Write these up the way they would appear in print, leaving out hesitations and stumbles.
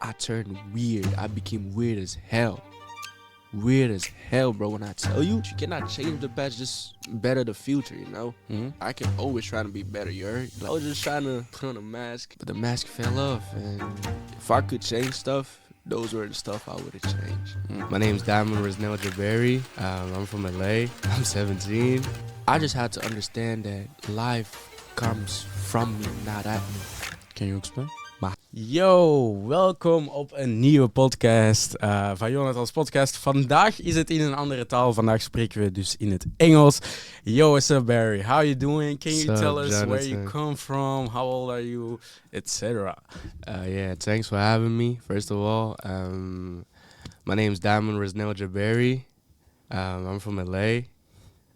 I turned weird. I became weird as hell. Weird as hell, bro. When I tell you, you cannot change the past, just better the future, you know? I can always try to be better, you heard? I was just trying to put on a mask, but the mask fell off. And if I could change stuff, those were the stuff I would have changed. My name's Diamond Resnell Jabari. I'm from LA. I'm 17. I just had to understand that life comes from me, not at me. Can you explain? Yo, welkom op een nieuwe podcast van Jonathan's podcast. Vandaag is het in een andere taal. Vandaag spreken we dus in het Engels. Yo, what's up, Barry? How you doing? Can you tell us Jonathan? where you come from? How old are you? Etc. Yeah, thanks for having me, first of all. My name's Diamond Resnell Jabari. I'm from LA.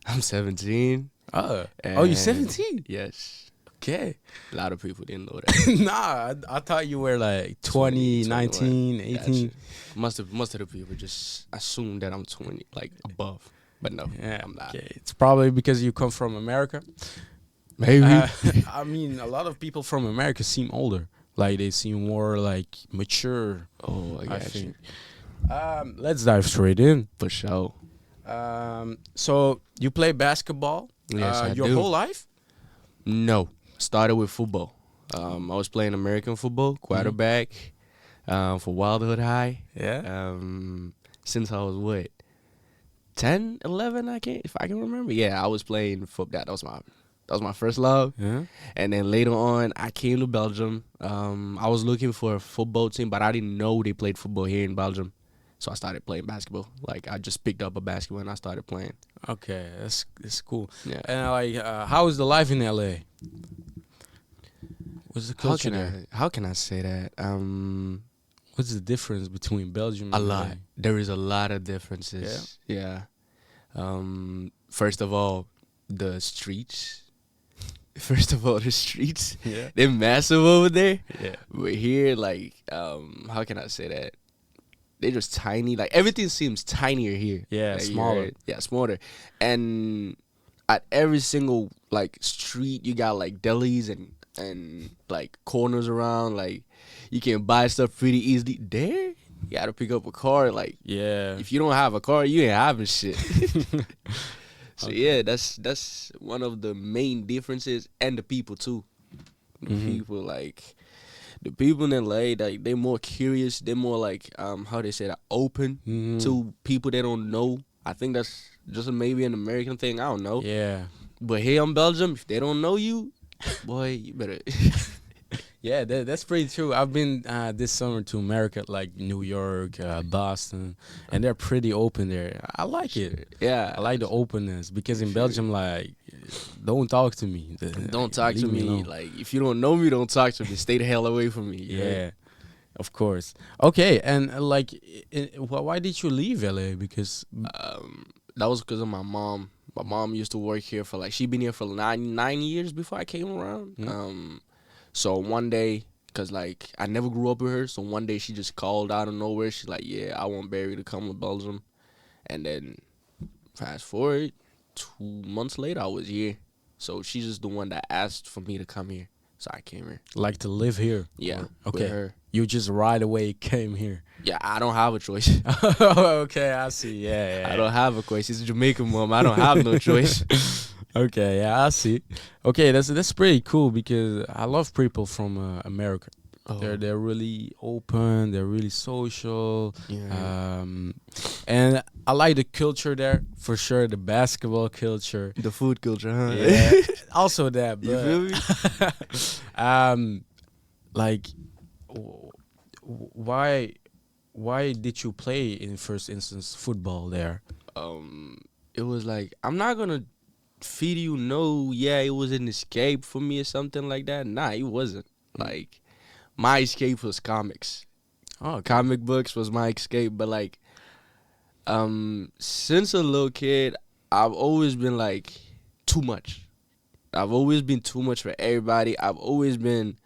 I'm 17. Oh, you're 17? Yes. Okay. A lot of people didn't know that. Nah, I thought you were like 20, 19, 18. Most of the people just assume that I'm 20, like above. But no, Yeah, I'm not. okay. It's probably because you come from America. Maybe. I mean, a lot of people from America seem older. Like, they seem more, like, mature. Oh, I got you. think. Let's dive straight in. For sure. So, you play basketball Yes, I your do. whole life? No. Started with football. I was playing American football, quarterback, for Wildwood High. Yeah. Since I was 10, 11, if I can remember. Yeah, I was playing football. That was my first love. Yeah. And then later on, I came to Belgium. I was looking for a football team, but I didn't know they played football here in Belgium. So I started playing basketball. Like, I just picked up a basketball and I started playing. Okay, that's cool. Yeah. And, like, how is the life in LA? What's the culture there? How can I say that? What's the difference between Belgium A and lot. LA? There is a lot of differences. Yeah. First of all, the streets. Yeah. They're massive over there. Yeah. But here, like, how can I say that? They're just tiny. Like, everything seems tinier here. Yeah, Like, smaller. Yeah, smaller. And at every single, like, street, you got, like, delis and like, corners around. Like, you can buy stuff pretty easily. There, you got to pick up a car. Like, Yeah. if you don't have a car, you ain't having shit. So, yeah, that's one of the main differences. And the people, too. The people in LA, like, they're more curious. They're more like, how they say that, open to people they don't know. I think that's just maybe an American thing. I don't know. Yeah. But here in Belgium, if they don't know you, boy, you better. Yeah, that's pretty true. I've been this summer to America, like New York, Boston, and they're pretty open there. I like it. Yeah. I like the openness because in Belgium, like, don't talk to me. Don't talk to Leave me. alone. Like, if you don't know me, don't talk to me. Stay the hell away from me. you know? Yeah, of course. Okay, and like, why did you leave LA? Because That was because of my mom. My mom used to work here for, like, she been here for nine years before I came around. So one day, because, like, I never grew up with her, so one day she just called out of nowhere. She's like, yeah, I want Barry to come to Belgium. And then fast forward, 2 months later, I was here. So she's just the one that asked for me to come here. So I came here. like to live here. Yeah. Or- with okay. her. You just right away came here. Yeah, I don't have a choice. Okay, I see. Yeah. I don't have a choice. She's a Jamaican mom. I don't have no choice. Okay, yeah, I see. Okay, that's pretty cool because I love people from America. Oh. They're really open. They're really social. Yeah. And I like the culture there for sure. The basketball culture. The food culture, huh? Yeah, also that. You feel me? But, like, why did you play in first instance football there? It was like, I'm not gonna feed you it was an escape for me or something like that. Nah, it wasn't. Like, my escape was comics. Oh, Comic books was my escape. But, like, since a little kid, I've always been, like, too much. I've always been too much for everybody. I've always been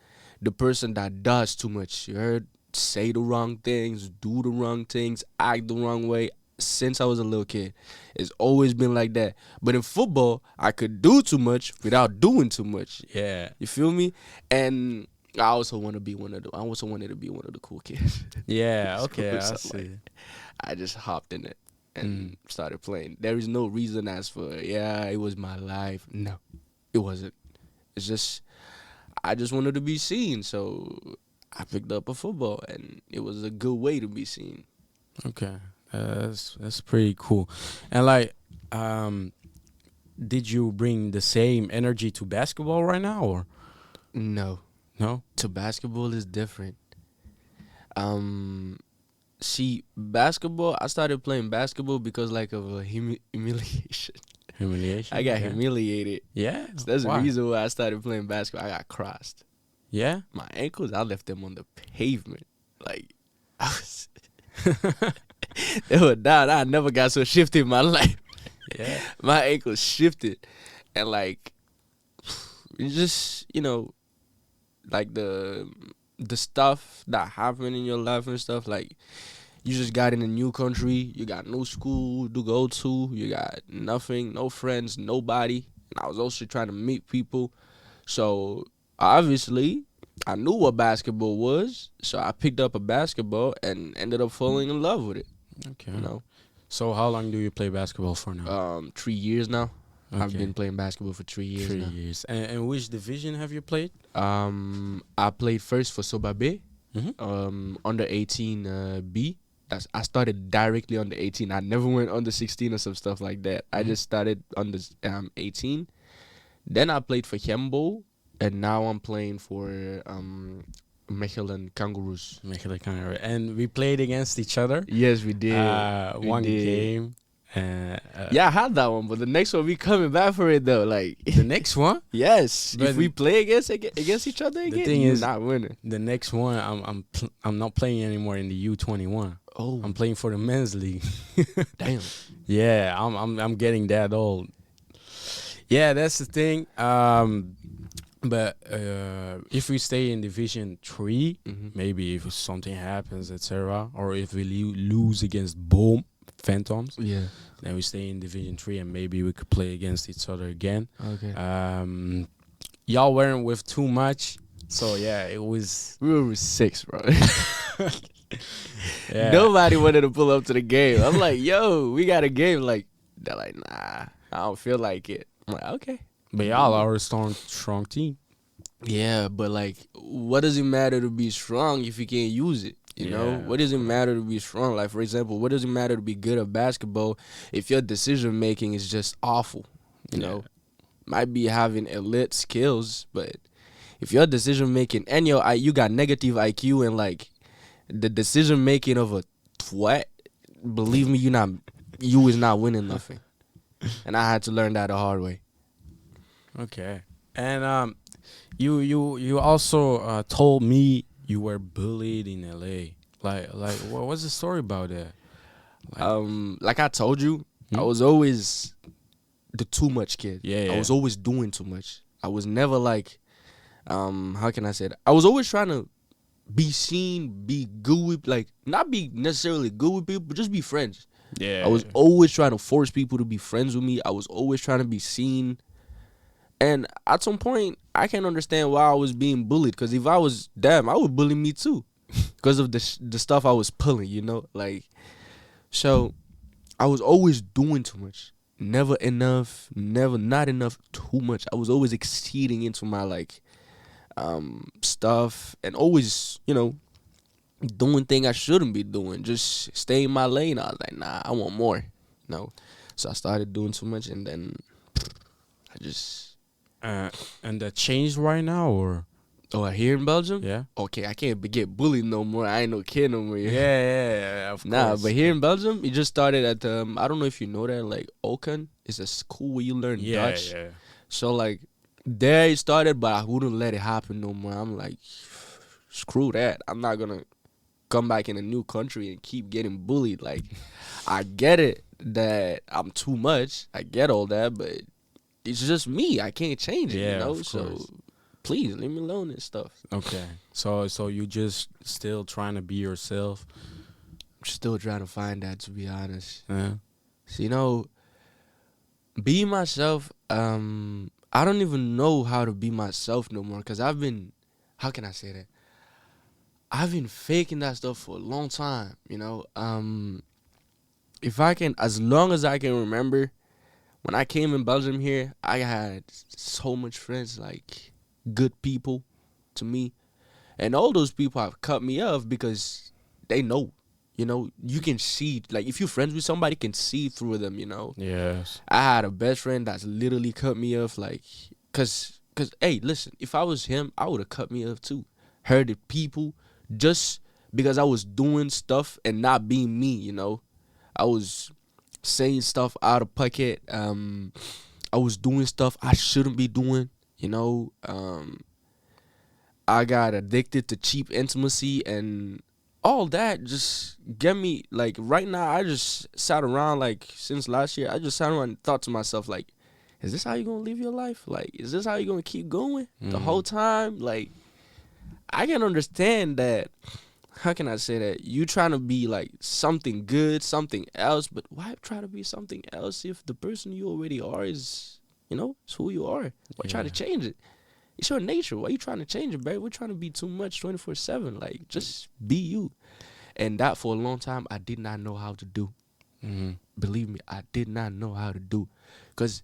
the person that does too much. You heard? Say the wrong things, do the wrong things, act the wrong way. Since I was a little kid, it's always been like that. But in football, I could do too much without doing too much. yeah. You feel me? And I also want to be one of the. I also wanted to be one of the cool kids. Yeah, So okay, I it's like, see. I just hopped in it Mm. and started playing. There is no reason as for it was my life. No, it wasn't. It's just I just wanted to be seen, so I picked up a football, and it was a good way to be seen. Okay, that's pretty cool. And like, did you bring the same energy to basketball right now, or No, no? to basketball is different. Um, See, basketball. I started playing basketball because like of a humiliation. Humiliation. I got yeah. humiliated. Yeah. So that's the Why? reason why I started playing basketball. I got crossed. Yeah. My ankles, I left them on the pavement. Like I was, they were down. I never got so shifted in my life. Yeah. My ankles shifted, and like it's just like the stuff that happened in your life and stuff. Like you just got in a new country, you got no school to go to, you got nothing, no friends, nobody. And I was also trying to meet people, so obviously I knew what basketball was, so I picked up a basketball and ended up falling in love with it. Okay. You know, So how long do you play basketball for now? 3 years now. I've Okay. been playing basketball for 3 years 3 years. And which division have you played? now. I played first for Sobabe, Mm-hmm. under 18 B. I started directly under 18. I never went under 16 or some stuff like that. I just started under 18. Then I played for Hembo, and now I'm playing for Mechelen Kangaroos. And we played against each other. Yes, we did. We One did. game. Yeah, I had that one, but the next one we coming back for it though. Like, The next one, yes, But if we play against each other again, thing you're is- not winning. the next one, I'm not playing anymore in the U21. Oh, I'm playing for the men's league. damn. Yeah, I'm getting that old. Yeah, that's the thing. But if we stay in Division 3, Mhm. maybe if something happens, etc., or if we lose against Boom Phantoms, Yeah. then we stay in Division 3, and maybe we could play against each other again. Okay. Y'all weren't with too much, so yeah, it was. We were with 6, bro. Yeah. Nobody wanted to pull up to the game. I'm like, yo, we got a game. Like, they're like, nah, I don't feel like it. I'm like, okay. But y'all are a strong team. Yeah, but like, what does it matter to be strong if you can't use it? You know, Yeah, what does it matter to be strong? Like, for example, what does it matter to be good at basketball if your decision making is just awful? You Yeah. know, might be having elite skills, but if your decision making and you got negative IQ and like the decision making of a twat, believe me, you is not winning nothing. And I had to learn that the hard way. Okay. And you also told me you were bullied in LA. Like what was the story about that? Like I told you, I Hmm? was always the too much kid. Yeah, I was always doing too much. I was never like, how can I say that? I was always trying to be seen, be good with, like, not be necessarily good with people, but just be friends. Yeah. I was always trying to force people to be friends with me. I was always trying to be seen. And at some point, I can't understand why I was being bullied. Because if I was them, I would bully me too. Because of the stuff I was pulling, you know? Like, so I was always doing too much. Never enough, never not enough, too much. I was always exceeding into my, like, stuff. And always, doing things I shouldn't be doing. Just stay in my lane. I was like, nah, I want more. So I started doing too much, and then I just... and that changed right now, or here in Belgium? yeah. Okay, I can't get bullied no more. I ain't no kid no more. Yeah, of Nah, course. but here in Belgium, it just started at, I don't know if you know that, like, Okan is a school where you learn yeah, Dutch. yeah. So, like, there it started, but I wouldn't let it happen no more. I'm like, screw that. I'm not going to come back in a new country and keep getting bullied. Like, I get it that I'm too much. I get all that, but it's just me. I can't change it, Yeah, you know? of So, course. please, leave me alone and stuff. Okay. So you just still trying to be yourself. I'm still trying to find that, to be honest. Yeah. So, being myself, I don't even know how to be myself no more, because I've been how can I say that? I've been faking that stuff for a long time, you know. If I can, as long as I can remember, when I came in Belgium here, I had so much friends, like good people to me. And all those people have cut me off because they know, you know, you can see, like if you're friends with somebody, you can see through them, you know. Yes. I had a best friend that's literally cut me off, like, hey, listen, if I was him, I would have cut me off too. Hurted people just because I was doing stuff and not being me, you know. I was saying stuff out of pocket. I was doing stuff I shouldn't be doing, you know. I got addicted to cheap intimacy and all that just get me like right now I just sat around like since last year I just sat around and thought to myself like, is this how you gonna live your life? Like, is this how you gonna keep going the whole time? Like, I can understand that. How can I say that? You trying to be like something good, something else, but why try to be something else if the person you already are is, you know, it's who you are? Why try to change it? It's your nature. Why you trying to change it, bro? We're trying to be too much 24/7. Like, just be you. And that for a long time, I did not know how to do. Believe me, I did not know how to do. Because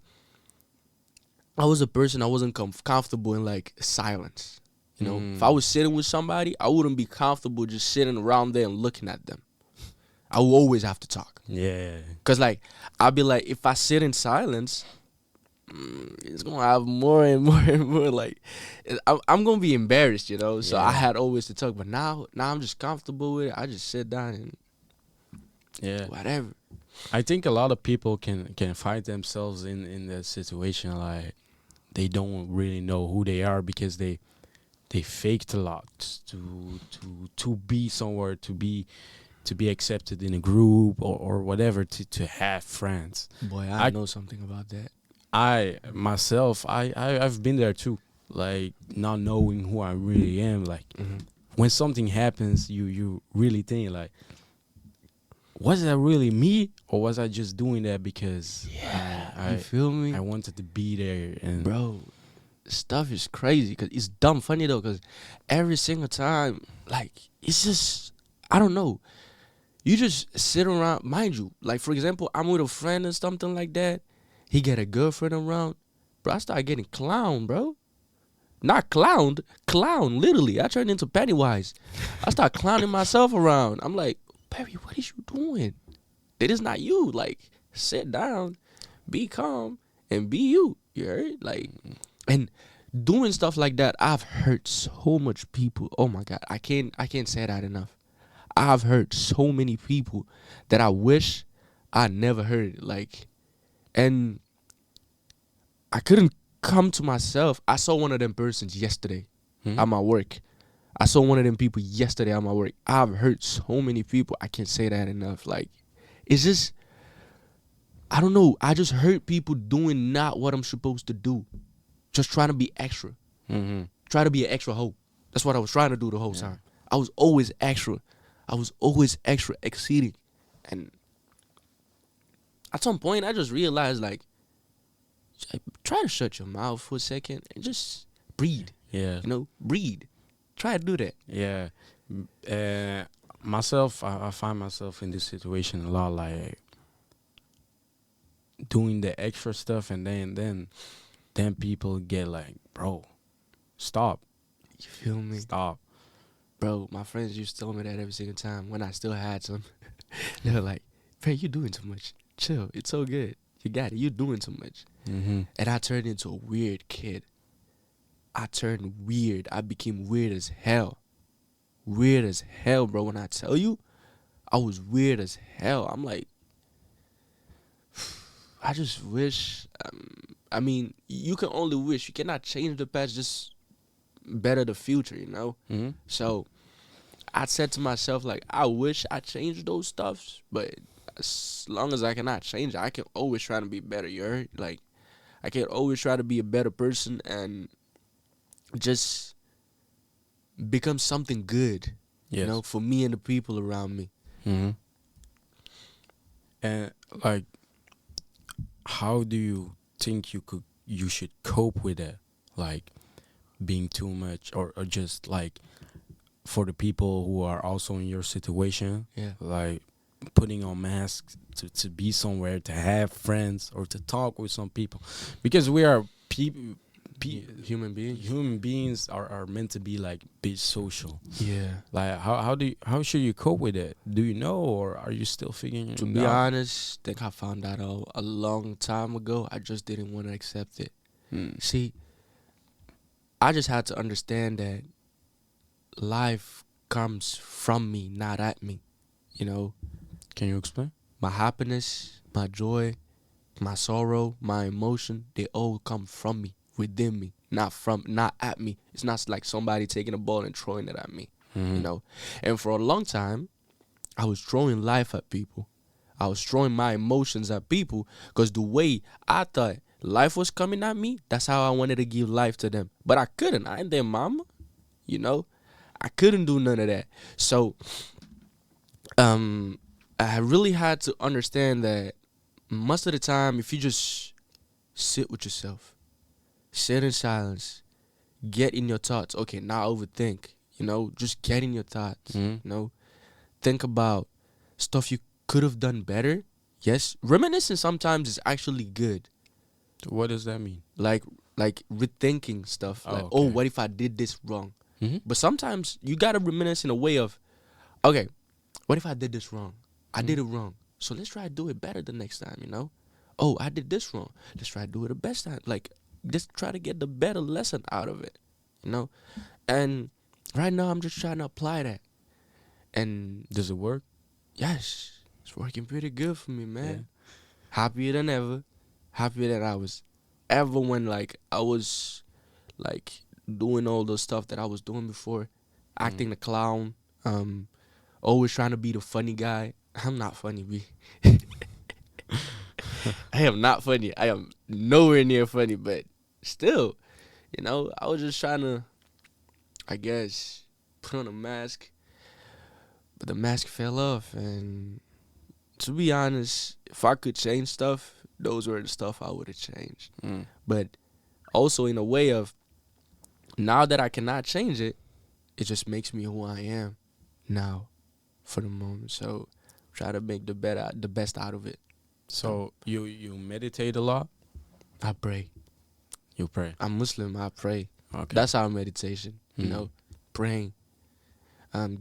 I was a person, I wasn't comfortable in, like, silence. You know, if I was sitting with somebody, I wouldn't be comfortable just sitting around there and looking at them. I would always have to talk. Yeah. Because, like, I'd be like, if I sit in silence, it's going to have more and more and more, like, I'm going to be embarrassed, you know? So I had always to talk. But now I'm just comfortable with it. I just sit down and whatever. I think a lot of people can find themselves in that situation, like, they don't really know who they are because they faked a lot to be somewhere, to be accepted in a group or whatever, to have friends. Boy, I know something about that. I've been there too, like not knowing who I really am. Like when something happens, you really think like, was that really me or was I just doing that because you feel me? I wanted to be there? And bro, stuff is crazy because it's dumb funny though, because every single time, like, it's just, I don't know, you just sit around, mind you, like, for example, I'm with a friend or something like that, he get a girlfriend around, bro, I start getting clowned, bro. Not clowned, clown, literally. I turned into Pennywise. I start clowning myself around. I'm like, Perry, what is you doing? It is not you. Like, sit down, be calm, and be you. You heard? Like, and doing stuff like that, I've hurt so much people. Oh my God, I can't say that enough. I've hurt so many people that I wish I never heard. Like, and I couldn't come to myself. I saw one of them persons yesterday at my work. I saw one of them people yesterday at my work. I've hurt so many people. I can't say that enough. Like, it's just, I don't know. I just hurt people doing not what I'm supposed to do. Just trying to be extra. Try to be an extra hoe. That's what I was trying to do the whole time. I was always extra. I was always extra, exceeding. And at some point, I just realized, like, try to shut your mouth for a second and just breathe. Yeah. You know, breathe. Try to do that. Yeah. Myself, I find myself in this situation a lot, like doing the extra stuff, and then people get like, bro, stop. You feel me? Stop. Bro, my friends used to tell me that every single time when I still had some. They were like, bro, you doing too much. Chill. It's so good. You got it. You're doing too much. And I turned into a weird kid. I turned weird. I became weird as hell. Weird as hell, bro. When I tell you, I was weird as hell. I'm like, I just wish. I mean, you can only wish. You cannot change the past, just better the future, you know? So I said to myself, like, I wish I changed those stuffs, but as long as I cannot change it, I can always try to be better, you heard? Like, I can always try to be a better person and just become something good, you know, for me and the people around me. And like, how do you think you should cope with that? Like, being too much, or just like for the people who are also in your situation, Yeah. like putting on masks to be somewhere, to have friends, or to talk with some people, because we are people. Human beings. Human beings are meant to be like be social. Yeah. Like how should you cope with it? Do you know, or are you still figuring it To out? be honest, I think I found out a long time ago. I just didn't want to accept it. See, I just had to understand that life comes from me, not at me. You know, Can you explain? my happiness, my joy, my sorrow, my emotion, they all come from me, within me, not at me. It's not like somebody taking a ball and throwing it at me, you know. And for a long time, I was throwing life at people. I was throwing my emotions at people because the way I thought life was coming at me, that's how I wanted to give life to them. But I couldn't. I ain't their mama, you know. I couldn't do none of that. So, I really had to understand that most of the time, if you just sit with yourself, sit in silence, get in your thoughts. Okay, not overthink. You know, just get in your thoughts. You know, think about stuff you could have done better. Yes, reminiscing sometimes is actually good. What does that mean? Like rethinking stuff. Oh, Like, okay. oh, what if I did this wrong? Mm-hmm. But sometimes you gotta reminisce in a way of, okay, what if I did this wrong? I did it wrong. So let's try to do it better the next time, you know? Oh, I did this wrong. Let's try to do it the best time. Like, just try to get the better lesson out of it, you know? And right now, I'm just trying to apply that. And Does it work? yes, it's working pretty good for me, man. Yeah. Happier than ever. Happier than I was ever when, like, I was, like, doing all the stuff that I was doing before. Acting the clown. Always trying to be the funny guy. I'm not funny, B. I am not funny. I am nowhere near funny, but still, you know, I was just trying to, I guess, put on a mask. But the mask fell off, and to be honest, if I could change stuff, those were the stuff I would have changed. But also in a way of, now that I cannot change it, it just makes me who I am now for the moment. So try to make the best out of it. So you meditate a lot? I pray. You pray. I'm Muslim. I pray. Okay. That's our meditation. You know, praying,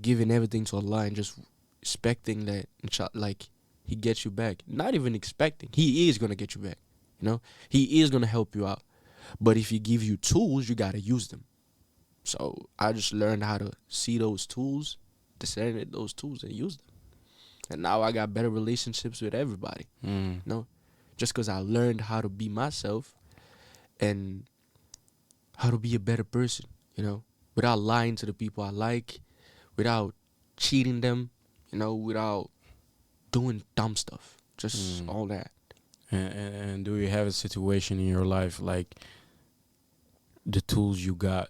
giving everything to Allah and just expecting that, like, He gets you back. Not even expecting. He is gonna get you back. You know, He is gonna help you out. But if He give you tools, you gotta use them. So I just learned how to see those tools, discern those tools, and use them. And now I got better relationships with everybody. You know, just because I learned how to be myself and how to be a better person, you know, without lying to the people I like, without cheating them, you know, without doing dumb stuff, just all that. And do you have a situation in your life like the tools you got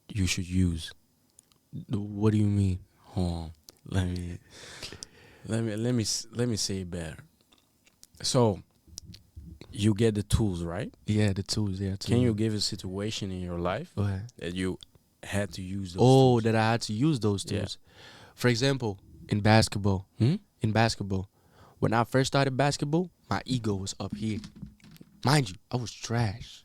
you should use? What do you mean? Hold on. Let me say it better. So you get the tools, right? Yeah, the tools. Yeah, tools. Can you give a situation in your life Go ahead. that you had to use those Oh, tools? that I had to use those Yeah. tools. For example, in basketball. In basketball, when I first started basketball, my ego was up here. Mind you, I was trash.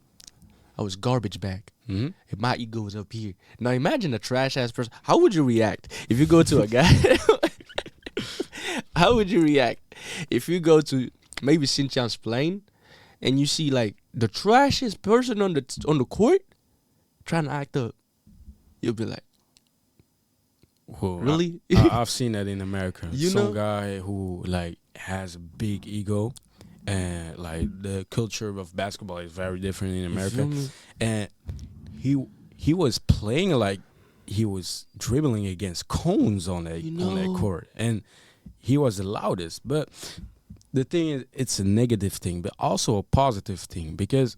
I was garbage bag. And my ego was up here. Now imagine a trash ass person. How would you react if you go to a guy? How would you react if you go to maybe Xinjiang's plane and you see like the trashiest person on the court trying to act up? You'll be like, Whoa, really? I've seen that in America. You Some know? guy who like has a big ego, and like the culture of basketball is very different in You America. feel me? And he was playing like he was dribbling against cones on that You on that know? court, and he was the loudest. But the thing is, it's a negative thing, but also a positive thing because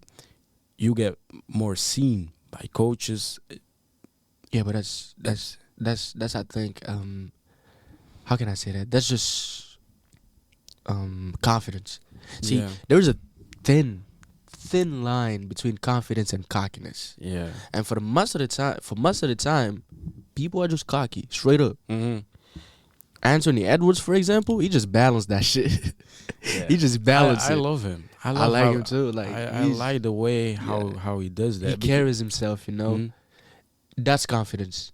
you get more seen by coaches. Yeah, but that's I think how can I say that? That's just confidence. See, Yeah. there's a thin thin line between confidence and cockiness. Yeah. And for most of the time, people are just cocky, straight up. Mm-hmm. Anthony Edwards, for example, he just balanced that shit. Yeah. He just balanced I it. love him. I love like how- him too. Like I like the way how he does that. he carries himself, you know. Mhm. That's confidence.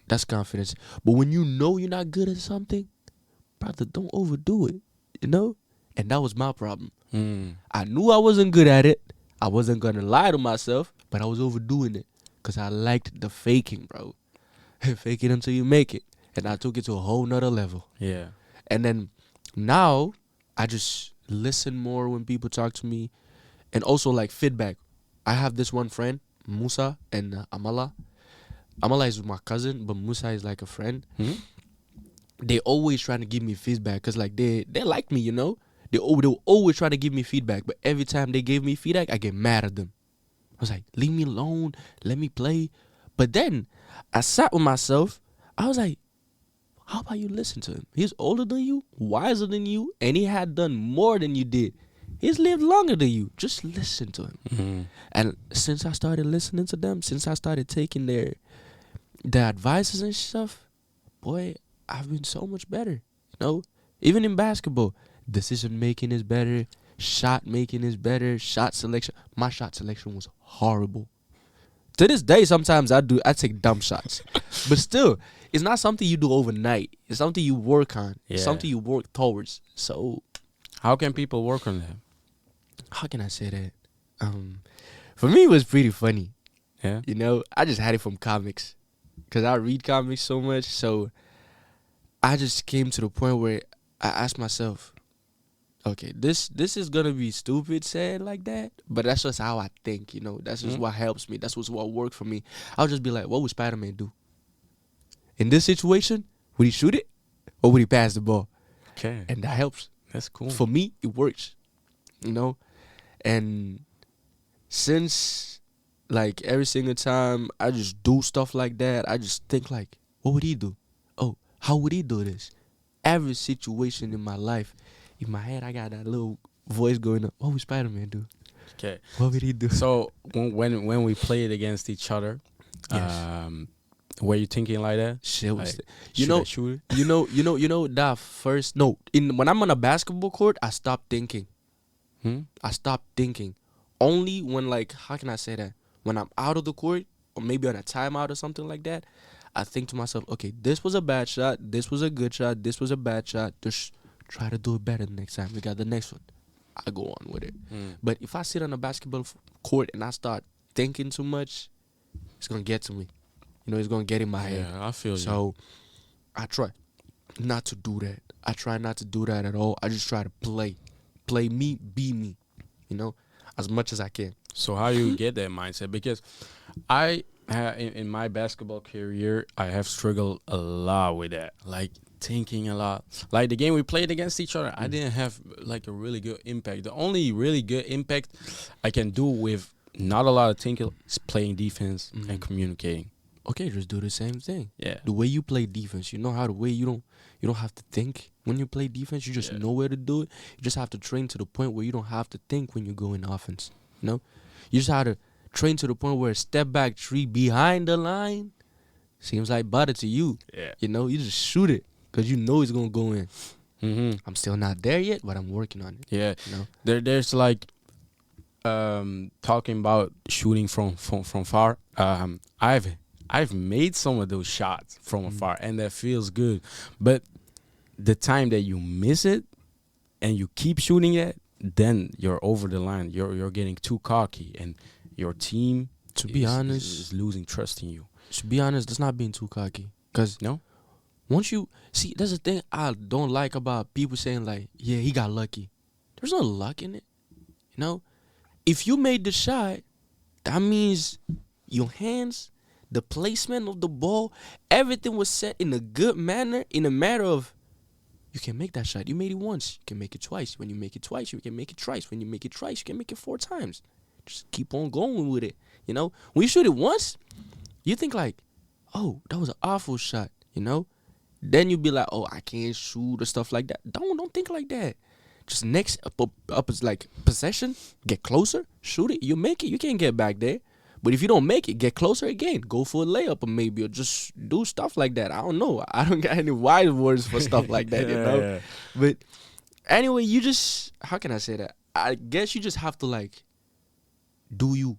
That's confidence. But when you know you're not good at something, brother, don't overdo it. You know? And that was my problem. Mm. I knew I wasn't good at it. I wasn't gonna lie to myself, but I was overdoing it. Cause I liked the faking, bro. Fake it until you make it. And I took it to a whole nother level. Yeah. And then now I just listen more when people talk to me. And also like feedback. I have this one friend, Musa and Amala. Amala is my cousin, but Musa is like a friend. Mhm. They always trying to give me feedback because like they like me, you know. They will always try to give me feedback, but every time they gave me feedback, I get mad at them. I was like, leave me alone, let me play. But then I sat with myself. I was like, how about you listen to him? He's older than you, wiser than you, and he had done more than you did. He's lived longer than you. Just listen to him. Mhm. And since I started listening to them, since I started taking their advices and stuff, boy, I've been so much better. You know, even in basketball, decision making is better, shot making is better, shot selection. My shot selection was horrible. To this day, sometimes I take dumb shots, but still, it's not something you do overnight. It's something you work on. It's Yeah. something you work towards. So, How can people work on that? how can I say that? For me, it was pretty funny. Yeah. You know, I just had it from comics because I read comics so much. So I just came to the point where I asked myself, okay, this is gonna be stupid said like that, but that's just how I think. You know, that's just Mhm. what helps me. That's what worked for me. I'll just be like, what would Spider-Man do in this situation? Would he shoot it or would he pass the ball? Okay. And that helps. That's cool. For me, it works, you know? And since, like, every single time I just do stuff like that, I just think, like, what would he do? Oh, how would he do this? Every situation in my life, in my head, I got that little voice going up. What would Spider-Man do? Okay. What would he do? So when we played against each other, Yes. were you thinking like that? Shit was, Like, you should know, I shoot it? you know that first, no, when I'm on a basketball court, I stop thinking. I stopped thinking. Only when, like, how can I say that? When I'm out of the court or maybe on a timeout or something like that, I think to myself, okay, this was a bad shot, this was a good shot, this was a bad shot. Just try to do it better the next time. We got the next one. I go on with it. But if I sit on a basketball court and I start thinking too much, it's going to get to me. You know, it's going to get in my head. Yeah, I feel you. So I try not to do that. I try not to do that at all. I just try to play. Play me, be me, you know, as much as I can. So how you get that mindset? Because in my basketball career, I have struggled a lot with that, like thinking a lot. Like the game we played against each other, I didn't have like a really good impact. The only really good impact I can do with not a lot of thinking is playing defense and communicating. Okay, just do the same thing. Yeah. The way you play defense, you know how the way you don't have to think when you play defense. You just know where to do it. You just have to train to the point where you don't have to think when you go in offense. You know, you just have to train to the point where a step back three behind the line seems like butter to you. Yeah. You know, you just shoot it because you know it's gonna go in. Mm-hmm. I'm still not there yet, but I'm working on it. Yeah. You know, There's like talking about shooting from far. I've made some of those shots from afar, and that feels good. But the time that you miss it and you keep shooting it, then you're over the line. You're getting too cocky, and your team, to be honest, is losing trust in you. to be honest, that's not being too cocky. Cause No? once you see, that's the thing I don't like about people saying like, yeah, he got lucky. There's no luck in it. You know, if you made the shot, that means your hands, the placement of the ball, everything was set in a good manner, in a matter of you can make that shot. You made it once, you can make it twice. When you make it twice, you can make it thrice. When you make it thrice, you can make it 4 times. Just keep on going with it. You know, when you shoot it once, you think like, oh, that was an awful shot. You know, then you be like, oh, I can't shoot or stuff like that. Don't think like that. just next up is like possession, get closer, shoot it, you make it, you can't get back there. But if you don't make it, get closer again, go for a layup or maybe, or just do stuff like that. I don't know. I don't got any wise words for stuff like that, you know. Yeah. But anyway, you just, how can I say that? I guess you just have to like do you,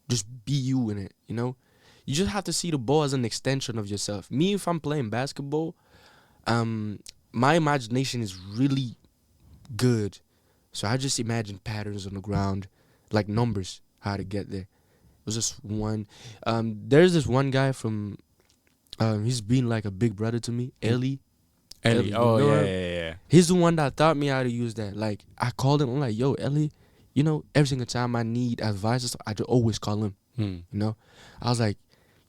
just be you in it, you know. You just have to see the ball as an extension of yourself. Me, if I'm playing basketball, my imagination is really good. So I just imagine patterns on the ground, like numbers, how to get there. It was just one. There's this one guy from, he's been like a big brother to me, Ellie. Ellie. Oh, yeah. He's the one that taught me how to use that. Like, I called him, I'm like, yo, Ellie, you know, every single time I need advice, or stuff, I just always call him, you know. I was like,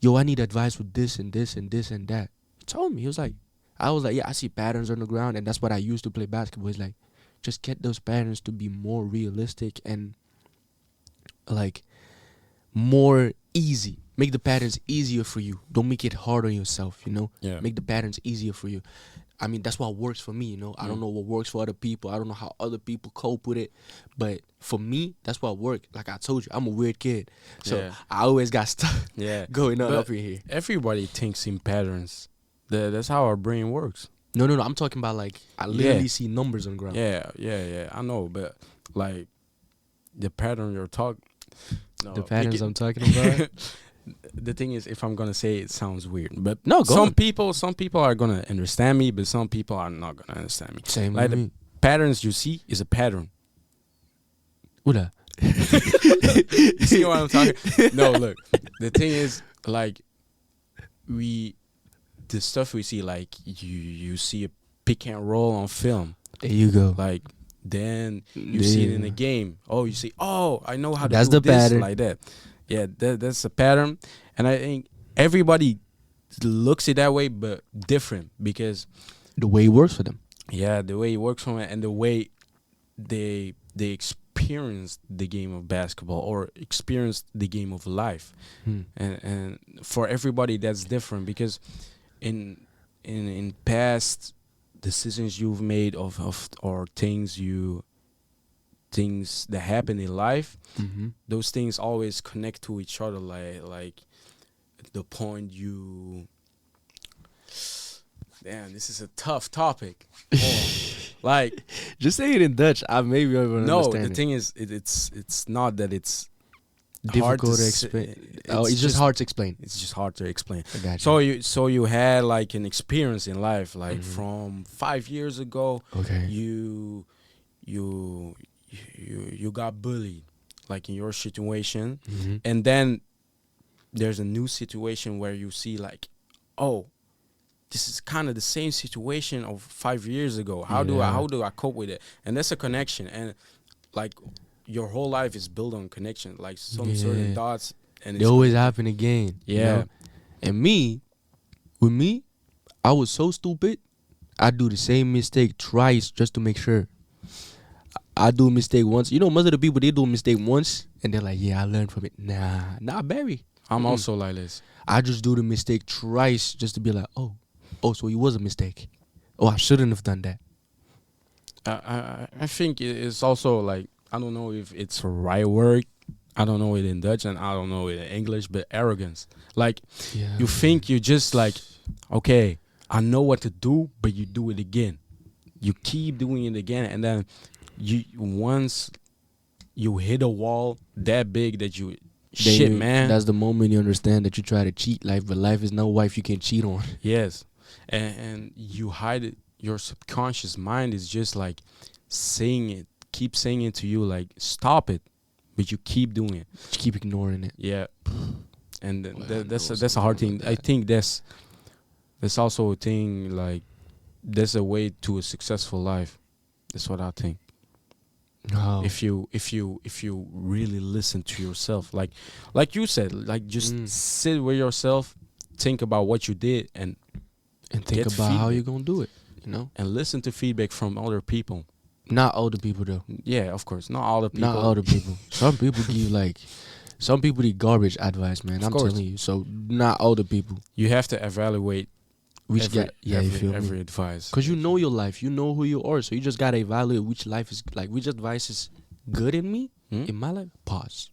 yo, I need advice with this and this and this and that. He told me, I was like, yeah, I see patterns on the ground, and that's what I used to play basketball. He's like, just get those patterns to be more realistic and, like, more easy. Make the patterns easier for you. Don't make it hard on yourself, you know? Yeah. Make the patterns easier for you. I mean, that's what works for me, you know? I don't know what works for other people. I don't know how other people cope with it. But for me, that's what worked. Like I told you, I'm a weird kid. So Yeah. I always got stuff going on But up in here. everybody thinks in patterns. That's how our brain works. No. I'm talking about like, I literally see numbers on the ground. Yeah. I know, but like the pattern you're talking. No, The patterns I'm talking about. The thing is, if I'm gonna say it, sounds weird, but No, go on. some people are gonna understand me, but some people are not gonna understand me. Same Like with the me. patterns you see is a pattern. Oula. You see what I'm talking? No, look. The thing is, like, the stuff we see, like you see a pick and roll on film, There you go. like then you see it in a game. Oh, you see. Oh, I know how to That's do the this pattern. like that. Yeah, that's a pattern, and I think everybody looks it that way, but different because The way it works for them. yeah, the way it works from it and the way they experience the game of basketball or experience the game of life, and for everybody that's different because in past decisions you've made of or things that happen in life, those things always connect to each other, like the point you damn, this is a tough topic. Like, Just say it in Dutch. I maybe I will no, understand the it. thing is it's not that it's hard Difficult to say- explain. Oh, it's just hard to explain. it's just hard to explain. I got you. So you had like an experience in life, like from 5 years ago, Okay. you got bullied, like in your situation, and then there's a new situation where you see like, oh, this is kind of the same situation of 5 years ago. How do I cope with it? And that's a connection, and like your whole life is built on connection, like some certain dots, and They always happen again. you Yeah. know? And with me, I was so stupid. I do the same mistake twice just to make sure. I do a mistake once. You know, most of the people, they do a mistake once, and they're like, yeah, I learned from it. Nah, Barry. I'm also like this. I just do the mistake twice just to be like, oh, so it was a mistake. Oh, I shouldn't have done that. I think it's also like, I don't know if it's a right word. I don't know it in Dutch and I don't know it in English, but arrogance. Like, Yeah. you think you just like, okay, I know what to do, but you do it again. You keep doing it again, and then once you hit a wall that big that you man. That's the moment you understand that you try to cheat life, but life is no wife you can cheat on. Yes, and you hide it. Your subconscious mind is just like saying it, keep saying it to you, like stop it, but you keep doing it. Just keep ignoring it. Yeah, and Well, that's a hard thing. I think that's also a thing, like there's a way to a successful life. That's what I think. No. If you really listen to yourself, like you said, like just sit with yourself, think about what you did, and think get about how feedback. you're going to do it, you know? and listen to feedback from other people. Not older people, though. Yeah, of course, not all the people. Not older people. Some people give, some people need garbage advice, man. Of I'm course. telling you. So, not older people. You have to evaluate Which you feel me? every advice. Cause you know your life, you know who you are, so you just gotta evaluate which advice is good in me, in my life. Pause.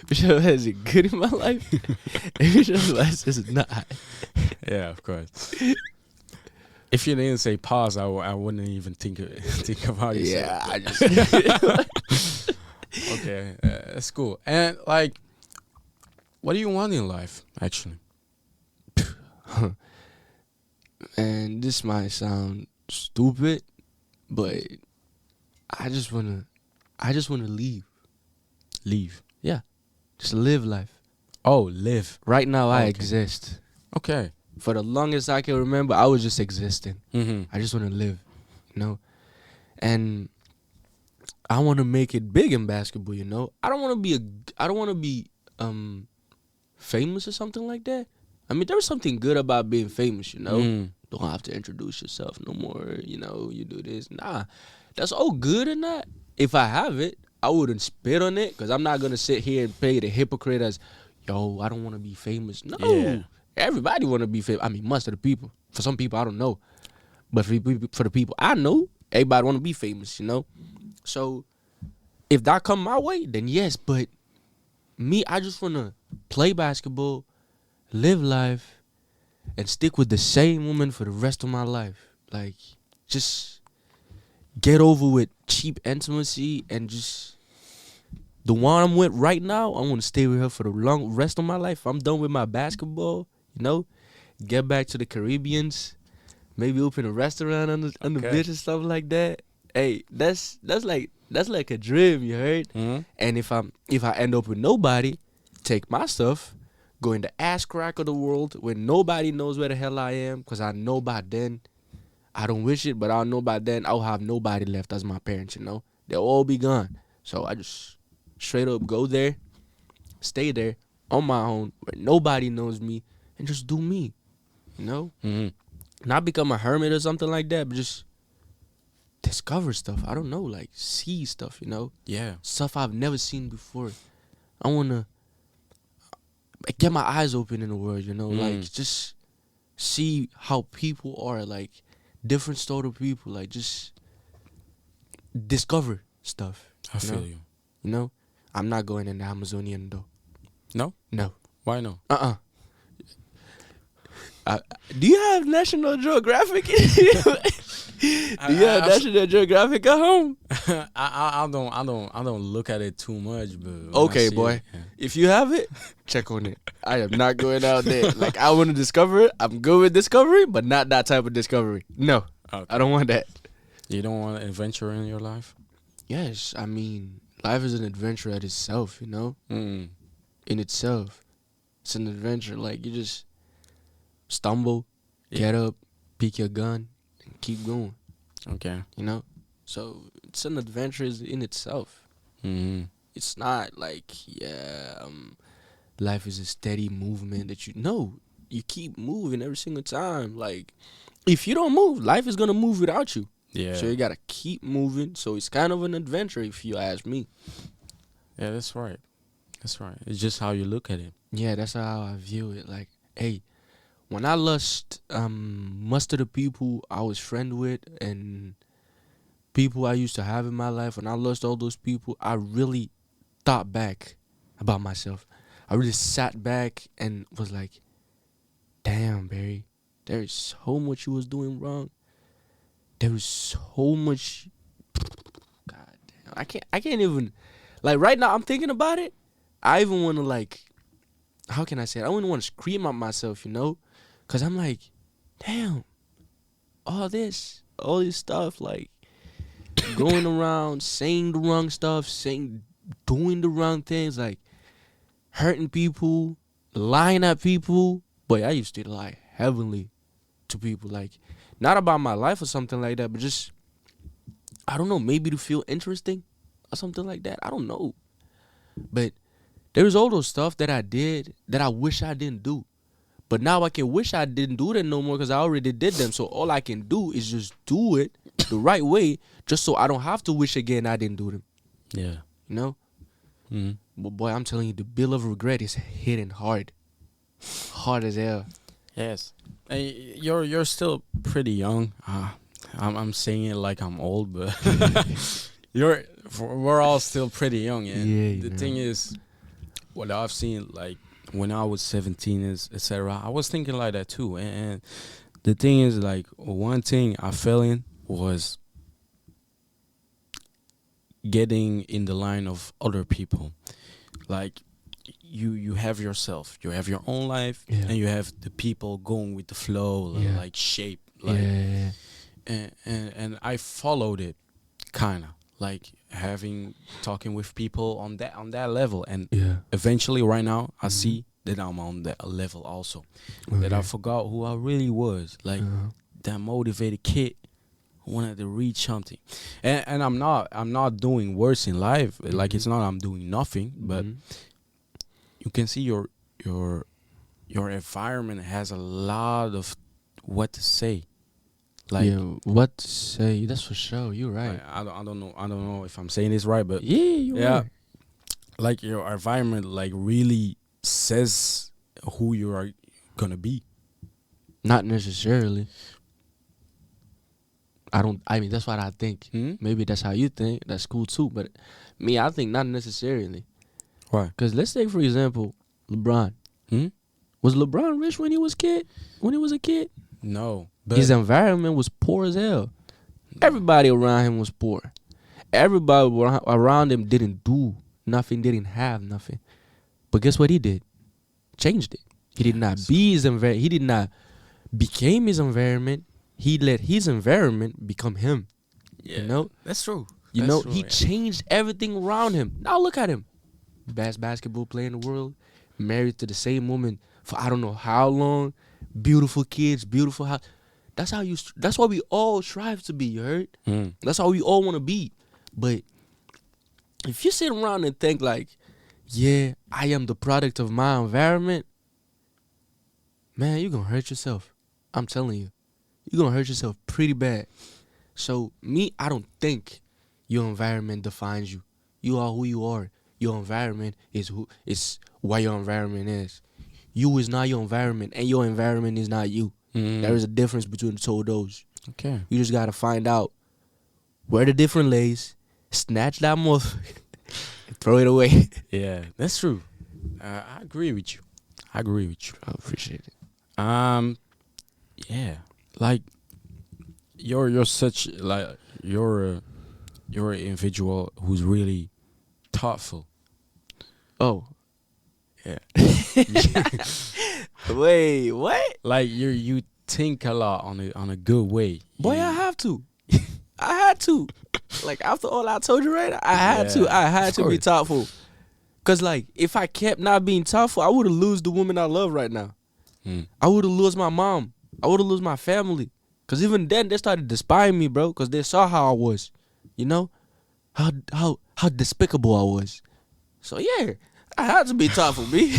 Which advice is good in my life, and which advice is not. Yeah, of course. If you didn't say pause, I wouldn't even think about it. Yeah, I just. Okay, that's cool. And like, what do you want in life, actually? And this might sound stupid, but I just wanna leave. Leave. Yeah, just live life. Oh, live. Right now, I Okay. exist. Okay. For the longest I can remember, I was just existing. Mm-hmm. I just want to live, you know? And I want to make it big in basketball, you know? I don't want to be famous or something like that. I mean, there's something good about being famous, you know? Don't have to introduce yourself no more, you know, you do this. Nah, that's all good and that. If I have it, I wouldn't spit on it because I'm not going to sit here and play the hypocrite as, yo, I don't want to be famous. No. Yeah. Everybody want to be famous. I mean, most of the people. For some people, I don't know. But for the people I know, everybody want to be famous, you know? So if that come my way, then yes. But me, I just want to play basketball, live life, and stick with the same woman for the rest of my life. Like, just get over with cheap intimacy and just the one I'm with right now, I want to stay with her for the long rest of my life. I'm done with my basketball, you know, get back to the Caribbeans, maybe open a restaurant on the beach and stuff like that. Hey, that's like a dream, you heard? Mm-hmm. And if I end up with nobody, take my stuff, go in the ass crack of the world where nobody knows where the hell I am, because I know by then, I don't wish it, but I'll know by then I'll have nobody left as my parents, you know? They'll all be gone. So I just straight up go there, stay there on my own where nobody knows me, and just do me, you know? Mm-hmm. Not become a hermit or something like that, but just discover stuff. I don't know, like see stuff, you know? Yeah. Stuff I've never seen before. I want to get my eyes open in the world, you know? Like just see how people are, like different sort of people, like just discover stuff. I feel you. You know? I'm not going in the Amazonian though. No? No. Why no? Do you have National Geographic? Do you have National Geographic at home? I don't look at it too much, but when Okay, I see boy. it, yeah. If you have it, check on it. I am not going out there. Like, I want to discover it. I'm good with discovery, but not that type of discovery. No, Okay. I don't want that. You don't want an adventure in your life? Yes, I mean, life is an adventure at itself, you know? Mm. In itself. It's an adventure. Like, you just stumble, Yeah. get up, pick your gun, and keep going, Okay. you know? So, it's an adventure in itself. Mm-hmm. It's not like, life is a steady movement that you keep moving every single time. Like, if you don't move, life is going to move without you. Yeah. So you got to keep moving. So it's kind of an adventure if you ask me. Yeah, that's right. That's right. It's just how you look at it. Yeah, that's how I view it. Like, hey, when I lost most of the people I was friend with and people I used to have in my life, when I lost all those people, I really thought back about myself. I really sat back and was like, damn, Barry, there is so much you was doing wrong. There is so much. God damn, I can't even. Like, right now, I'm thinking about it. I even want to, like, how can I say it? I wouldn't want to scream at myself, you know? Because I'm like, damn, all this stuff, like, going around, saying the wrong stuff, doing the wrong things, like, hurting people, lying at people. Boy, I used to lie heavily to people, like, not about my life or something like that, but just, I don't know, maybe to feel interesting or something like that. I don't know. But there was all those stuff that I did that I wish I didn't do. But now I can wish I didn't do them no more because I already did them. So all I can do is just do it the right way just so I don't have to wish again I didn't do them. Yeah. You know? Mm-hmm. But boy, I'm telling you, the bill of regret is hitting hard. Hard as hell. Yes. Hey, you're still pretty young. I'm saying it like I'm old, but we're all still pretty young. And Yeah, the thing is, what I've seen, like when I was 17, is etc. I was thinking like that too. And the thing is, like one thing I fell in was getting in the line of other people. Like you have yourself, you have your own life, Yeah. and you have the people going with the flow, Yeah. like shape, like Yeah. and I followed it, kind of like having talking with people on that level, and Yeah. eventually right now I Mhm. see that I'm on that level also, that I forgot who I really was, like that motivated kid who wanted to reach something, and I'm not doing worse in life, like it's not I'm doing nothing, but you can see your environment has a lot of what to say. Like, yeah, what to say? That's for sure. You're right. I don't know if I'm saying this right, but Yeah, you're yeah, right. like your environment like really says who you are gonna be. Not necessarily. I mean, that's what I think. Hmm? Maybe that's how you think. That's cool too. But me, I think not necessarily. Why? Because let's take, for example, LeBron. Hmm? Was LeBron rich when he was kid? When he was a kid? No, but His environment was poor as hell. Everybody around him was poor. Everybody around him didn't do nothing, didn't have nothing. But guess what he did? Changed it. He did not be his environment. He did not became his environment. He let his environment become him. yeah, You know? that's true. You That's know, true, he yeah. changed everything around him. Now look at him. Best basketball player in the world. Married to the same woman for I don't know how long. Beautiful kids, beautiful house. That's what we all strive to be, you heard? Mm. That's how we all want to be. But if you sit around and think like, yeah, I am the product of my environment, man, you're going to hurt yourself. I'm telling you. You're going to hurt yourself pretty bad. So, me, I don't think your environment defines you. You are who you are. Your environment is what your environment is. You is not your environment, and your environment is not you. Mm. There is a difference between the two of those. Okay. You just got to find out where the difference lays, snatch that motherfucker, and throw it away. Yeah, that's true. I agree with you. I agree with you. I appreciate it. Yeah, like you're such like you're an individual who's really thoughtful. Oh. Yeah. Wait, what? Like you think a lot on a good way. Boy, I have to. I had to. Like, after all I told you right now, I had to. I had of to be course. thoughtful. Because, like, if I kept not being thoughtful, I would have lost the woman I love right now. Mm. I would have lost my mom. I would have lost my family. Because even then, they started despising me, bro. Because they saw how I was. You know? How despicable I was. So, yeah. I had to be thoughtful, B.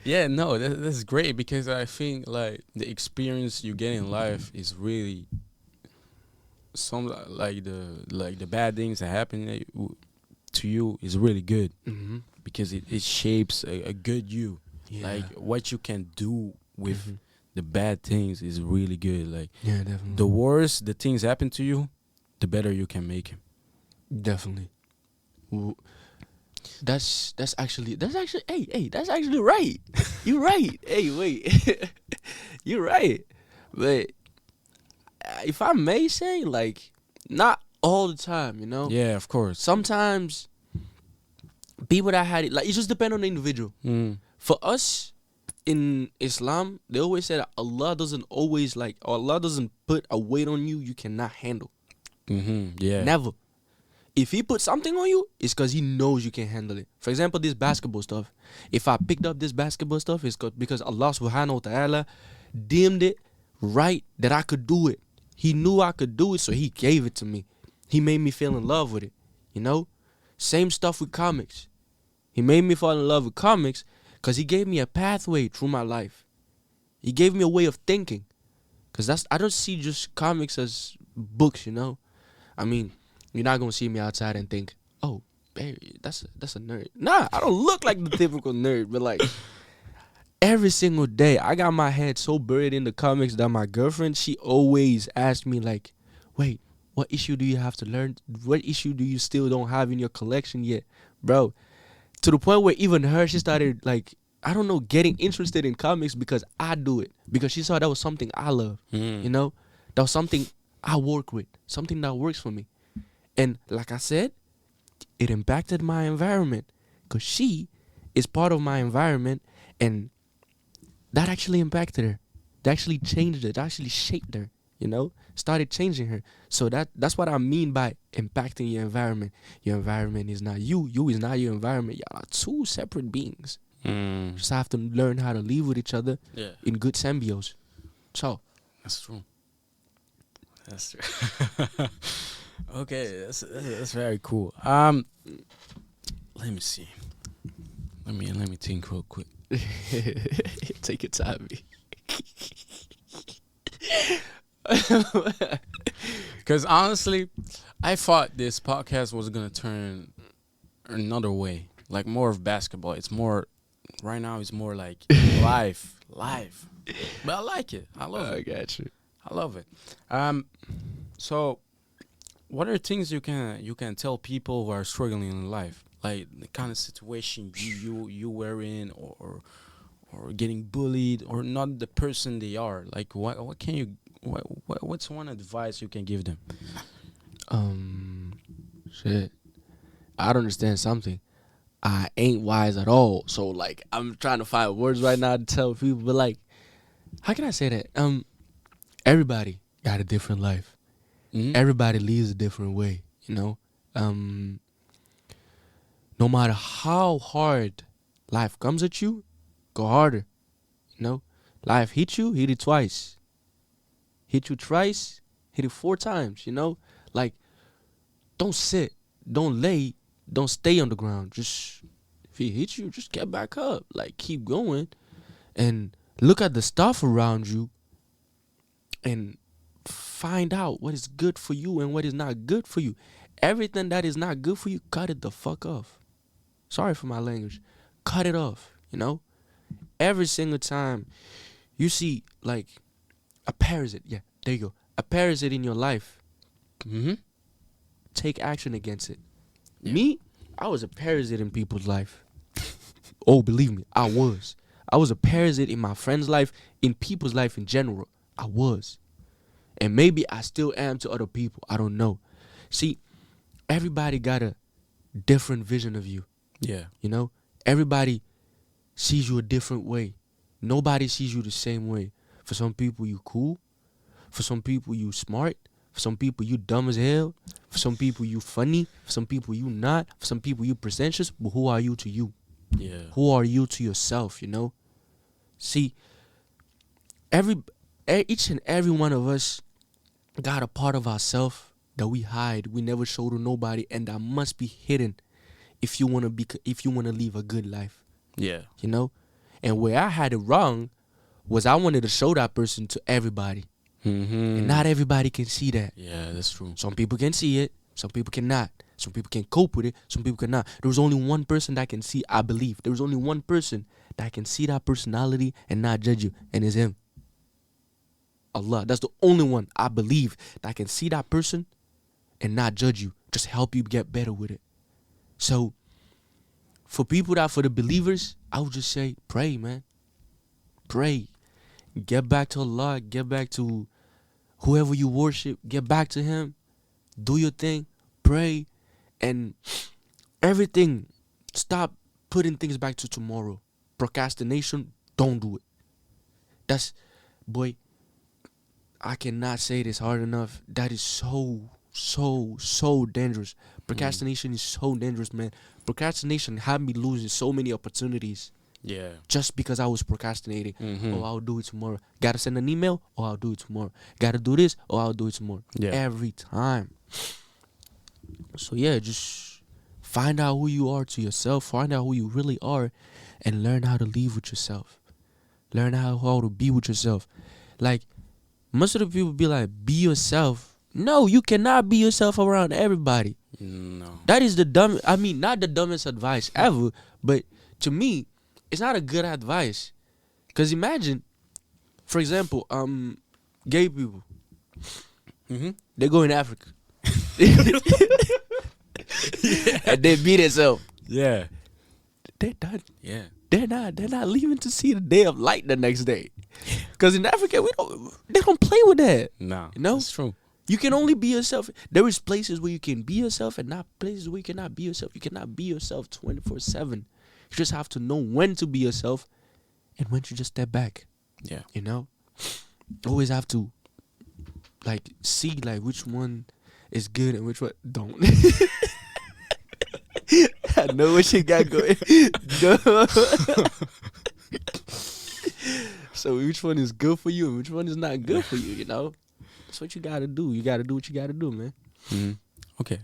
Yeah, no, that's great because I think like the experience you get in life is really some like the bad things that happen to you is really good Mm-hmm. because it shapes a good you. Yeah. Like what you can do with Mhm. the bad things is really good. Like Yeah, definitely. the worse the things happen to you, the better you can make it. Definitely. That's actually hey, that's actually right. You're right. Hey, wait. You're right. But if I may say, like, not all the time, you know? Yeah, of course. Sometimes people that had it, like, it just depends on the individual. Mm. For us in Islam, they always say that Allah doesn't always, like, or Allah doesn't put a weight on you cannot handle. Mm-hmm. Yeah. Never. If he put something on you, it's because he knows you can handle it. For example, this basketball stuff. If I picked up this basketball stuff, it's because Allah subhanahu wa ta'ala deemed it right that I could do it. He knew I could do it, so he gave it to me. He made me feel in love with it, you know? Same stuff with comics. He made me fall in love with comics because he gave me a pathway through my life. He gave me a way of thinking. Because I don't see just comics as books, you know? I mean, you're not gonna see me outside and think, oh, baby, that's a nerd. Nah, I don't look like the typical nerd, but like, every single day, I got my head so buried in the comics that my girlfriend, she always asked me like, wait, what issue do you have to learn? What issue do you still don't have in your collection yet? Bro, to the point where even her, she started like, I don't know, getting interested in comics because I do it. Because she saw that was something I love, you know? That was something I work with, something that works for me. And like I said, it impacted my environment because she is part of my environment, and that actually impacted her. That actually changed her. That actually shaped her, you know? Started changing her. So that's what I mean by impacting your environment. Your environment is not you. You is not your environment. Y'all are two separate beings. Just have to learn how to live with each other in good symbiosis. So That's true. That's true. Okay, that's very cool. Let me see. Let me think real quick. take your time. Because honestly, I thought this podcast was gonna turn another way, like more of basketball. It's more right now. It's more like life. But I like it. I love it. I got you. I love it. So, what are things you can tell people who are struggling in life, like the kind of situation you were in, or getting bullied, or not the person they are? Like, what can you what's one advice you can give them? Shit. I don't understand something. I ain't wise at all. So like, I'm trying to find words right now to tell people, but like, how can I say that? Everybody got a different life. Everybody lives a different way, you know? No matter how hard life comes at you, go harder, you know? Life hit you, hit it twice. Hit you twice, hit it 4 times, you know? Like, don't sit, don't lay, don't stay on the ground. Just, if it hits you, just get back up. Like, keep going and look at the stuff around you and find out what is good for you and what is not good for you. Everything that is not good for you, cut it the fuck off. Sorry for my language. Cut it off, you know? Every single time you see, like, a parasite. Yeah, there you go. A parasite in your life. Take action against it. Yeah. Me, I was a parasite in people's life. Oh, believe me, I was. I was a parasite in my friend's life, in people's life in general. I was. And maybe I still am to other people. I don't know. See, everybody got a different vision of you. Yeah. You know? Everybody sees you a different way. Nobody sees you the same way. For some people, you cool. For some people, you smart. For some people, you dumb as hell. For some people, you funny. For some people, you not. For some people, you pretentious. But who are you to you? Yeah. Who are you to yourself, you know? See, each and every one of us got a part of ourselves that we hide. We never show to nobody, and that must be hidden if you want to live a good life. Yeah. You know? And where I had it wrong was I wanted to show that person to everybody. And not everybody can see that. Yeah, that's true. Some people can see it. Some people cannot. Some people can cope with it. Some people cannot. There was only one person that can see, I believe. There was only one person that can see that personality and not judge you. And it's him. Allah. That's the only one, I believe, that can see that person and not judge you. Just help you get better with it. So, for the believers, I would just say, pray, man. Pray. Get back to Allah. Get back to whoever you worship. Get back to Him. Do your thing. Pray. And everything. Stop putting things back to tomorrow. Procrastination, don't do it. Boy, I cannot say this hard enough. That is so dangerous. Procrastination is so dangerous, man. Procrastination had me losing so many opportunities. Yeah. Just because I was procrastinating. Oh, I'll do it tomorrow. Gotta send an email? Oh, I'll do it tomorrow. Gotta do this? Oh, I'll do it tomorrow. Yeah. Every time. So yeah, just find out who you are to yourself. Find out who you really are. And learn how to live with yourself. Learn how to be with yourself. Like, most of the people be like, be yourself. No, you cannot be yourself around everybody. No. That is not the dumbest advice ever, but to me, it's not a good advice. Cause imagine, for example, gay people, Mm-hmm. they go in Africa. And they beat themselves. Yeah. They're done. Yeah. They're not leaving to see the day of light the next day. Cause in Africa they don't play with that. No. You know? That's true. You can only be yourself. There is places where you can be yourself and not places where you cannot be yourself. You cannot be yourself 24/7. You just have to know when to be yourself and when to just step back. Yeah. You know? Always have to like see like which one is good and which one don't. I know what you got going. No. So which one is good for you and which one is not good for you, you know? That's what you gotta do. You gotta do what you gotta do, man. Mm-hmm. Okay.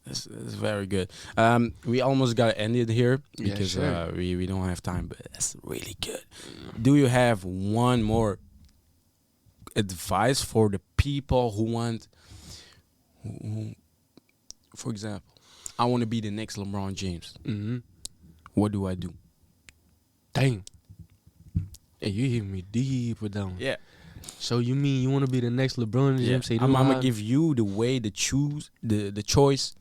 That's very good. We almost got to end it here Yeah, because sure. we don't have time, but that's really good. Do you have one more advice for the people who want, for example, I want to be the next LeBron James. Mm-hmm. What do I do? Dang. Hey, you hit me deep with that one. Yeah. So you mean you want to be the next LeBron James? Yeah. Say I'm no, gonna give you the way to choose the choice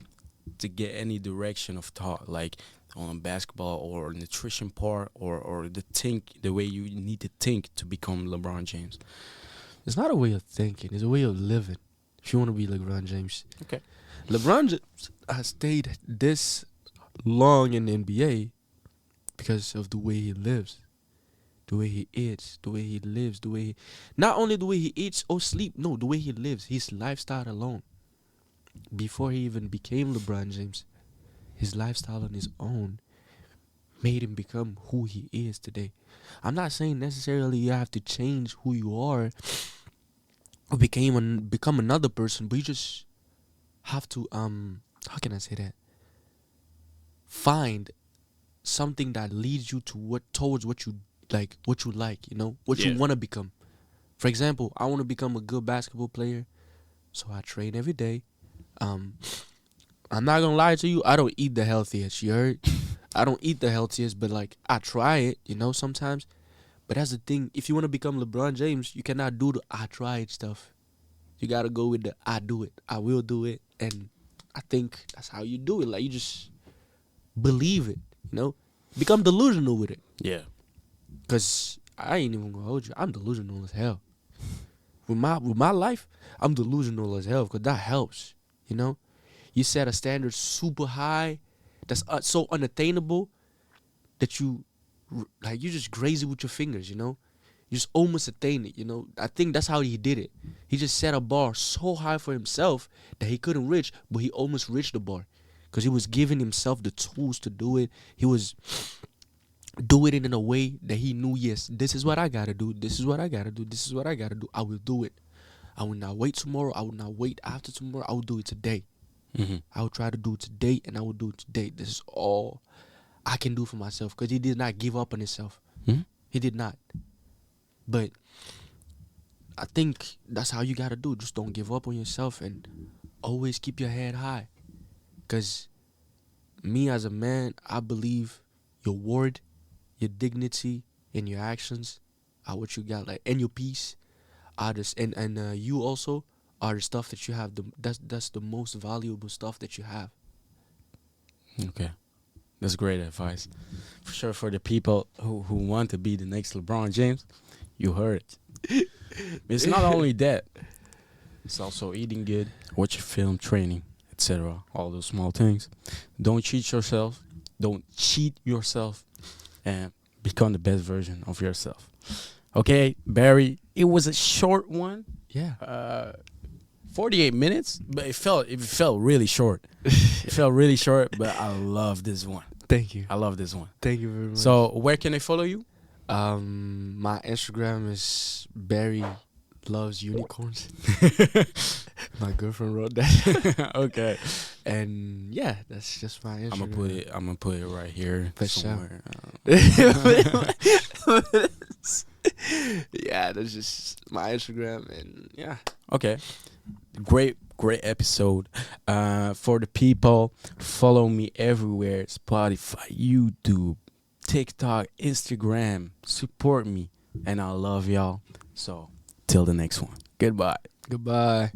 to get any direction of thought, like on basketball or nutrition part or the way you need to think to become LeBron James. It's not a way of thinking. It's a way of living. If you want to be LeBron James. Okay. LeBron James has stayed this long in the NBA because of the way he lives. The way he eats, the way he lives, the way he... Not only the way he eats or sleep, no, the way he lives. His lifestyle alone. Before he even became LeBron James, his lifestyle on his own made him become who he is today. I'm not saying necessarily you have to change who you are or become another person, but you just have to how can I say that? Find something that leads you to towards what you like, you know, what you want to become. For example, I want to become a good basketball player, so I train every day. I'm not gonna lie to you, I don't eat the healthiest, you heard? I don't eat the healthiest, but like I try it, you know, sometimes. But that's the thing, if you want to become LeBron James, you cannot do the I tried stuff. You gotta go with the I do it, I will do it, and I think that's how you do it. Like you just believe it, you know? Become delusional with it. Yeah. Cause I ain't even gonna hold you. I'm delusional as hell. With my life, I'm delusional as hell. Cause that helps. You know, you set a standard super high, that's so unattainable that you just graze it with your fingers. You know, you just almost attain it. You know, I think that's how he did it. He just set a bar so high for himself that he couldn't reach, but he almost reached the bar, cause he was giving himself the tools to do it. He was do it in a way that he knew, yes, this is what I gotta do, this is what I gotta do, this is what I gotta do. I will do it. I will not wait tomorrow. I will not wait after tomorrow. I will do it today. Mm-hmm. I will try to do it today, and I will do it today. This is all I can do for myself, because he did not give up on himself. Mm-hmm. He did not. But I think that's how you gotta do. Just don't give up on yourself and always keep your head high. Because me as a man, I believe your word, your dignity, and your actions are what you got, like, and your peace are this, and you also are the stuff that you have. That's the most valuable stuff that you have. Okay. That's great advice. For sure, for the people who want to be the next LeBron James, you heard it. It's not only that. It's also eating good, watch your film, training, etc. All those small things. Don't cheat yourself. Don't cheat yourself. And become the best version of yourself. Okay, Barry, it was a short one. Yeah. 48 minutes, but it felt really short. It felt really short, but I love this one. Thank you. I love this one. Thank you very much. So where can they follow you? My Instagram is Barry Loves Unicorns. My girlfriend wrote that. Okay. And yeah, that's just my Instagram. I'm gonna put it right here For sure. somewhere. Yeah, that's just my Instagram, and yeah. Okay. Great episode. For the people, follow me everywhere. Spotify, YouTube, TikTok, Instagram. Support me. and I love y'all. So, till the next one. Goodbye. Goodbye.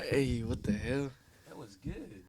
Hey, what the hell? That was good.